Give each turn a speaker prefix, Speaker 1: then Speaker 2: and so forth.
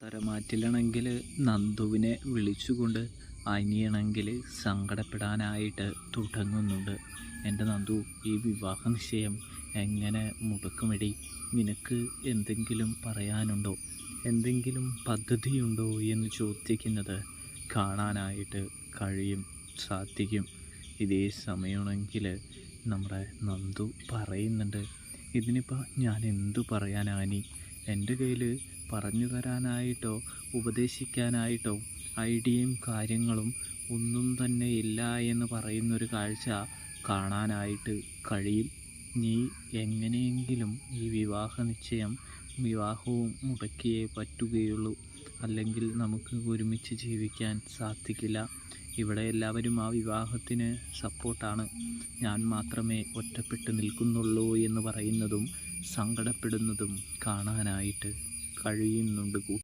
Speaker 1: തരമാറ്റിലാണെങ്കിൽ നന്ദുവിനെ വിളിച്ചുകൊണ്ട് അനിയണെങ്കിൽ സങ്കടപ്പെടാനായിട്ട് തുടങ്ങുന്നുണ്ട്. എൻ്റെ നന്ദു, ഈ വിവാഹ നിശ്ചയം എങ്ങനെ മുടക്കുമെടി? നിനക്ക് എന്തെങ്കിലും പറയാനുണ്ടോ? എന്തെങ്കിലും പദ്ധതിയുണ്ടോ എന്ന് ചോദിക്കുന്നത് കാണാനായിട്ട് സാധിക്കും. ഇതേ സമയമാണെങ്കിൽ നമ്മുടെ നന്ദു പറയുന്നുണ്ട്, ഇതിനിപ്പോൾ ഞാൻ എന്തു പറയാനാനി? എൻ്റെ കയ്യിൽ പറഞ്ഞു തരാനായിട്ടോ ഉപദേശിക്കാനായിട്ടോ ഐഡിയയും കാര്യങ്ങളും ഒന്നും തന്നെ ഇല്ല എന്ന് പറയുന്നൊരു കാഴ്ച കാണാനായിട്ട് കഴിയും. നീ എങ്ങനെയെങ്കിലും ഈ വിവാഹവും മുടക്കിയേ പറ്റുകയുള്ളൂ. അല്ലെങ്കിൽ നമുക്ക് ഒരുമിച്ച് ജീവിക്കാൻ സാധിക്കില്ല. ഇവിടെ എല്ലാവരും ആ വിവാഹത്തിന് സപ്പോർട്ടാണ്. ഞാൻ മാത്രമേ ഒറ്റപ്പെട്ട് നിൽക്കുന്നുള്ളൂ എന്ന് പറയുന്നതും സങ്കടപ്പെടുന്നതും കാണാനായിട്ട് കഴിയുന്നുണ്ട്.